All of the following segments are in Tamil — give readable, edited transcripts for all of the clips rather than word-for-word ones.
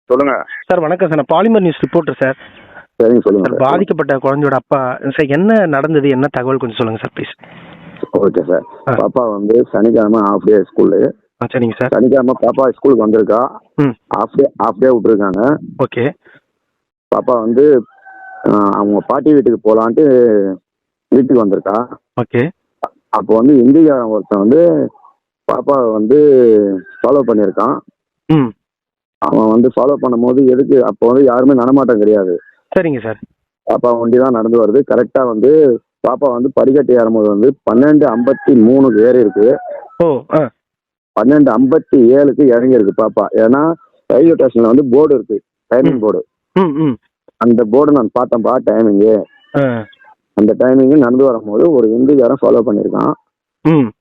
சொல்லுங்க சார். வணக்கம் சார். நான் பாலிமர் நியூஸ் ரிப்போர்ட்டர் சார். சரிங்க சொல்லுங்க சார், சார். பாதிக்கப்பட்ட குழந்தையோட அப்பா சார், என்ன நடந்தது, என்ன தகவல் கொஞ்சம் சொல்லுங்க சார் ப்ளீஸ். Okay sir. பாப்பா வந்து சனிக்கிழமை ஹாஃப் டே ஸ்கூலு. சரிங்க சார். சனிக்கிழமை பாப்பா ஸ்கூலுக்கு வந்திருக்கா. ஹாஃப் டே விட்டுருக்காங்க. ஓகே. பாப்பா வந்து அவங்க பாட்டி வீட்டுக்கு போகலான்ட்டு வீட்டுக்கு வந்திருக்கா. ஓகே. அப்போ வந்து இந்திக்காரன் ஒருத்தன் வந்து பாப்பாவை வந்து ஃபாலோ பண்ணியிருக்கான். அவன் வந்து ஃபாலோ பண்ணும்போது எதுக்கு அப்போ வந்து யாருமே நடமாட்டம் கிடையாது. சரிங்க சார். பாப்பா வண்டி தான் நடந்து வருது. கரெக்டாக வந்து பாப்பா வந்து படிக்கட்டு ஏறும்போது வந்து 12:53 ஏறி இருக்கு. 12:57 இறங்கி இருக்கு பாப்பா. ஏன்னா ரயில்வே ஸ்டேஷன்ல வந்து போர்டு இருக்கு, டைமிங் போர்டு. அந்த போர்டு நான் பார்த்தேன்ப்பா, டைமிங்கு. அந்த டைமிங்கு நடந்து வரும்போது ஒரு இந்திக்காரன் ஃபாலோ பண்ணியிருக்கான்.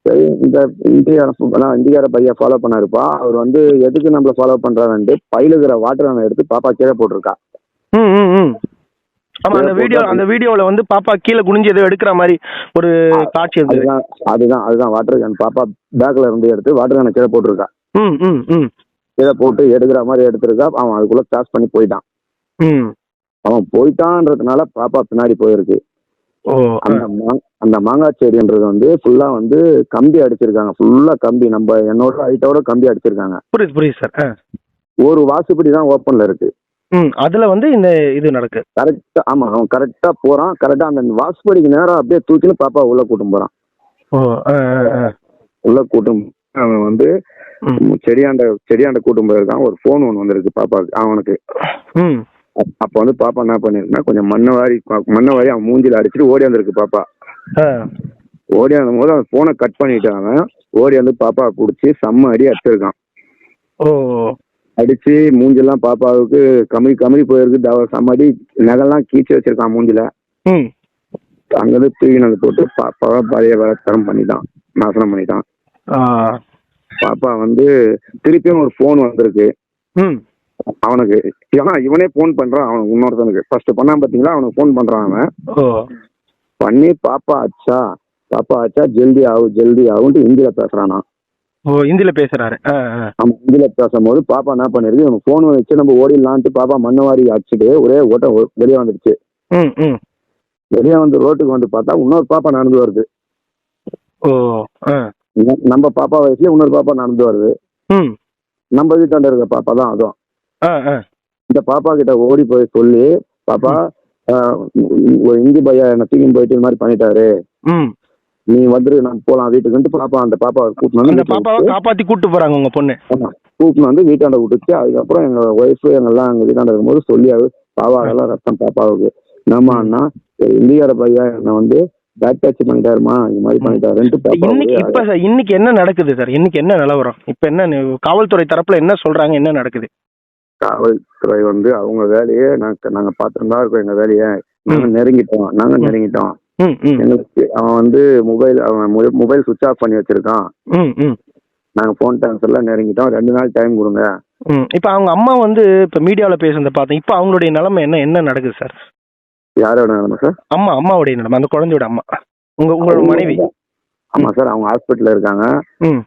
சரி, இந்த இந்திக்கார பையன் ஃபாலோ பண்ணாருப்பா. அவர் வந்து எதுக்கு நம்மள ஃபாலோ பண்றாருன்ட்டு பையில இருக்கிற வாட்டர் கேனை எடுத்து பாப்பா கீழே போட்டிருக்கா. ஆமா, அந்த வீடியோல வந்து பாப்பா கீழே குனிஞ்சு ஏதோ எடுக்கிற மாதிரி ஒரு காட்சி இருந்தது. அதுதான் வாட்டர் கேன். பாப்பா பேக்ல இருந்து எடுத்து வாட்டர் கேனை கீழே போட்டிருக்கா. கீழே போட்டு எடுக்கிற மாதிரி எடுத்திருக்கா. அவன் அதுக்குள்ள கிராஸ் பண்ணி போயிட்டான். அவன் போயிட்டான்றதுனால பாப்பா பின்னாடி போயிருக்கு. அந்த மாங்காய் செடின்றது வந்து ஃபுல்லா வந்து கம்பி அடிச்சிருக்காங்க. ஃபுல்லா கம்பி, நம்ம என்னோட ஹைட்டோட கம்பி அடிச்சிருக்காங்க. புரியுது சார். ஒரு வாசுபடி தான் ஓப்பன்ல இருக்கு. அதுல வந்து இந்த இது நடக்கு. கரெக்டா. ஆமா, அவன் கரெக்டா போறான். கரெக்டா அந்த வாசுபடிக்கு நேரம் அப்படியே தூக்கின்னு பாப்பா உள்ள கூட்டும் போறான். உள்ள கூட்டும் அவன் வந்து செடியாண்ட கூட்டும் போயிருக்கான். ஒரு போன் ஒன்று வந்திருக்கு பாப்பாவுக்கு, அவனுக்கு. அப்ப வந்து பாப்பா என்ன பண்ணிருக்குன்னா கொஞ்சம் மண்ணை வாரி அவன் மூஞ்சில அடிச்சுட்டு ஓடி வந்திருக்கு பாப்பா. ஓடி வந்த போது அவன் போனை கட் பண்ணிட்டு அவன் ஓடி வந்து பாப்பா குடிச்சு செம்ம அடி அடிச்சிருக்கான். அடிச்சு மூஞ்செல்லாம் பாப்பாவுக்கு கமரி போயிருக்கு. செம்ம அடி, நகெல்லாம் கீச்சு வச்சிருக்கான் மூஞ்சில. அங்கிருந்து தூக்கினது போட்டு பாப்பாவை பழைய வளர்த்தரம் பண்ணிட்டான், நாசனம் பண்ணிட்டான். பாப்பா வந்து திருப்பியும் ஒரு போன் வந்திருக்கு அவனுக்கு. ஏன்னா இவனே போன் பண்றான் அவனுக்கு, இன்னொருத்தனுக்கு. ஃபர்ஸ்ட் பண்ணான் பாத்தீங்களா, அவனுக்கு போன் பண்றான் அவன். பண்ணி பாப்பா ஆச்சா ஜல்தி ஆகுன்ட்டு ஹிந்தியில பேசுறானா. ஹிந்தியில பேசுறாரு. ஆமா, ஹிந்தியில பேசும்போது பாப்பா என்ன பண்ணிருக்கு, இவனுக்கு போன் வச்சு நம்ம ஓடிடலான்ட்டு பாப்பா மண்ணவாரி அடிச்சுட்டு ஒரே ஓட்டம் வெளியே வந்துடுச்சு. வெளியே வந்து ரோட்டுக்கு வந்து பார்த்தா இன்னொரு பாப்பா நடந்து வருது. நம்ம பாப்பா வயசுல இன்னொரு பாப்பா நடந்து வருது. நம்ம வீட்டாண்ட இருக்க பாப்பா தான் அதுவும். இந்த பாப்பா கிட்ட ஓடி போய் சொல்லி, பாப்பா இந்தி பையா என்ன தூக்கி போயிட்டு இந்த மாதிரி பண்ணிட்டாரு, நீ வந்து நம்ம போலாம் வீட்டுக்கு. பாப்பா அந்த பாப்பாவை காப்பாத்தி கூட்டு போறாங்க உங்க பொண்ணு. கூப்பிட்டு வந்து வீட்டாண்ட விட்டுச்சு. அதுக்கப்புறம் எங்க ஒய்ஃபு எங்கெல்லாம் எங்க வீட்டாண்ட இருக்கும்போது சொல்லி பாவாடெல்லாம் ரத்தம் பாப்பாவுக்கு. நம்ம அண்ணா இந்தியார பையா என்ன வந்து பேக் டச் பண்ணிட்டாருமா, இது மாதிரி பண்ணிட்டாருன்ட்டு. இன்னைக்கு என்ன நடக்குது சார்? இன்னைக்கு என்ன நிலவரம்? இப்ப என்ன காவல்துறை தரப்புல என்ன சொல்றாங்க, என்ன நடக்குது? காவல்துறை வந்து அவங்க வேலையே நாங்க பார்த்துட்டு தான் இருக்கோம். எங்க வேலையை நாங்க நெருங்கிட்டோம். எங்களுக்கு அவன் வந்து மொபைல் சுவிட்ச் ஆஃப் பண்ணி வச்சிருக்கான். நாங்க போன் ட்ரான்ஸ்ஃபர்லாம் நெருங்கிட்டோம். 2 நாள் டைம் கொடுங்க. இப்ப அவங்க அம்மா வந்து இப்ப மீடியாவில பேசுறத பார்த்தேன். இப்ப அவங்களுடைய நிலைமை என்ன நடக்குது சார்? யாரோட நிலைமை சார்? அம்மாவுடைய நிலைமை, அந்த குழந்தையோட அம்மா, உங்களோட மனைவி. ஆமா சார், அவங்க ஹாஸ்பிட்டல்ல இருக்காங்க.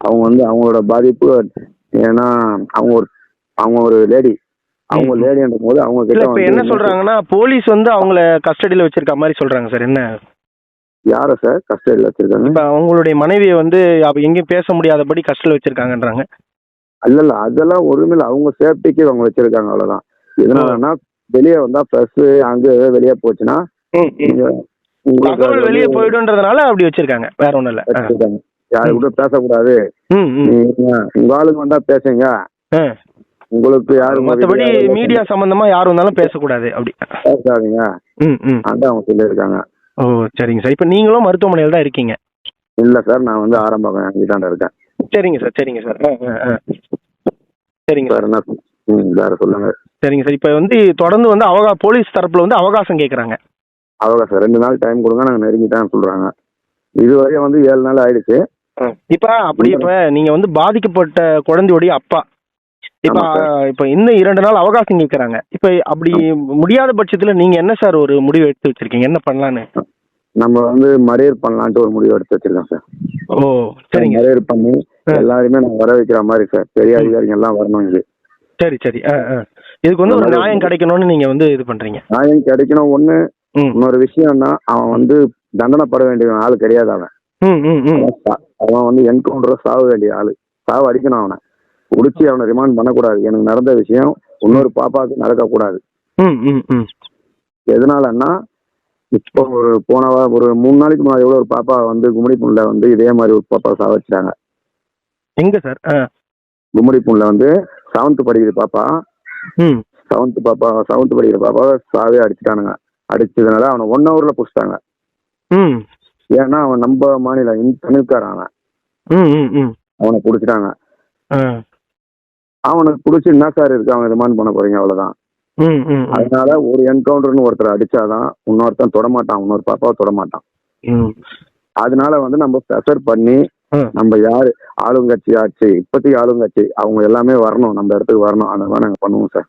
அவங்க வந்து அவங்களோட பாதிப்பு, ஏன்னா அவங்க ஒரு லேடி. அவங்க லேடின்ற போது அவங்க கிட்ட என்ன சொல்றாங்கன்னா, போலீஸ் வந்து அவங்கள கஸ்டடியில வச்சிருக்க மாதிரி சொல்றாங்க சார். என்ன? யார சார் கஸ்டடியில வச்சிருக்காங்க? இப்ப அவங்களுடைய மனைவியை வந்து எங்கேயும் பேச முடியாதபடி கஸ்டடியில வச்சிருக்காங்கன்றாங்க. இல்ல ஒருமையில அவங்க சேஃப்டிக்கு அவங்க வச்சிருக்காங்க, அவ்வளவுதான். எதனாலன்னா வெளியே வந்தா பிரஸ் அங்க வெளியே போச்சுன்னா தகவல் வெளியே போயிடும்ன்றதுனால அப்படி வச்சிருக்காங்க, வேற ஒண்ணும் இல்ல. யாரு கூட பேசக்கூடாது, உங்க ஆளுங்க வந்தா பேசுங்க, உங்களுக்கு யாரு மற்றபடி மீடியா சம்பந்தமா யாரு வந்தாலும் பேசக்கூடாது, அப்படி பேசாதீங்க அதான் அவங்க சொல்லியிருக்காங்க. சரிங்க சார். இப்ப நீங்களும் மருத்துவமனையில் தான் இருக்கீங்க? இல்ல சார், நான் வந்து ஆரம்ப வீட்டாண்ட இருக்கேன். சரிங்க சார். சரிங்க சார். வேற சொல்லுங்க. சரிங்க சார். இப்ப வந்து தொடர்ந்து வந்து போலீஸ் தரப்புல வந்து அவகாசம் கேட்கறாங்க. அவகாசம் 2 நாள் டைம் கொடுங்க, நாங்க நெருங்கிட்டான்னு சொல்றாங்க. இதுவரையும் வந்து 7 நாள் ஆயிடுச்சு. இப்ப நீங்க வந்து பாதிக்கப்பட்ட குழந்தையுடைய அப்பா, இப்ப இன்னும் 2 நாள் அவகாசம் கேட்கறாங்க. இப்ப அப்படி முடியாத பட்சத்துல நீங்க என்ன சார் ஒரு முடிவு எடுத்து வச்சிருக்கீங்க, என்ன பண்ணலான்னு? நம்ம வந்து மறியல் பண்ணலான்ட்டு ஒரு முடிவு எடுத்து வச்சிருக்கோம் சார். சரிங்க. மறியல் பண்ணி எல்லாருமே நான் வர வைக்கிற மாதிரி சார், பெரிய அதிகாரிகள் எல்லாம் வரணும் இங்க. சரி. இதுக்கு வந்து ஒரு நியாயம் கிடைக்கணும்னு நீங்க வந்து இது பண்றீங்க. நியாயம் கிடைக்கணும் ஒண்ணு. இன்னொரு விஷயம்னா அவன் வந்து தண்டனைப்பட வேண்டிய ஆளு கிடையாது. அவன் வந்து என்கவுண்டர் சாக வேண்டிய ஆளு. சாவு அடிக்கணும். அவனை குடிச்சு அவனை ரிமாண்ட் பண்ணக்கூடாது. எனக்கு நடந்த விஷயம் இன்னொரு பாப்பாவுக்கு நடக்கக்கூடாது. எதனாலன்னா இப்போ ஒரு 3 நாளைக்கு முன்னாடி கூட ஒரு பாப்பா வந்து கும்மிடிப்பூண்ல வந்து இதே மாதிரி ஒரு பாப்பா சாவடிச்சாங்க. எங்க சார்? கும்மிடிப்பூண்ல வந்து 7th படிக்கிற பாப்பா. 7th படிக்கிற பாப்பா சாவே அடிச்சுட்டானுங்க. அடிச்சதுனால அவனை 1 hourல புடிச்சிட்டாங்க. ஏன்னா அவன் நம்ம மாநிலம் தமிழ்காரன். அவன் அவனை புடிச்சிட்டாங்க. அவனுக்கு புடிச்சு என்ன சார் இருக்கு, அவன் ரிமாண்ட் பண்ண போறீங்க, அவ்வளவுதான். அதனால ஒரு என்கவுண்டர்னு ஒருத்தர் அடிச்சாதான் இன்னொருத்தன் தொடமாட்டான், இன்னொரு பாப்பாவை தொடமாட்டான். அதனால வந்து நம்ம ப்ரெஷர் பண்ணி நம்ம யாரு ஆளுங்கட்சி ஆச்சு, இப்போதைக்கு ஆளுங்கட்சி அவங்க எல்லாமே வரணும், நம்ம இடத்துக்கு வரணும். அந்த மாதிரி நாங்கள் பண்ணுவோம் சார்.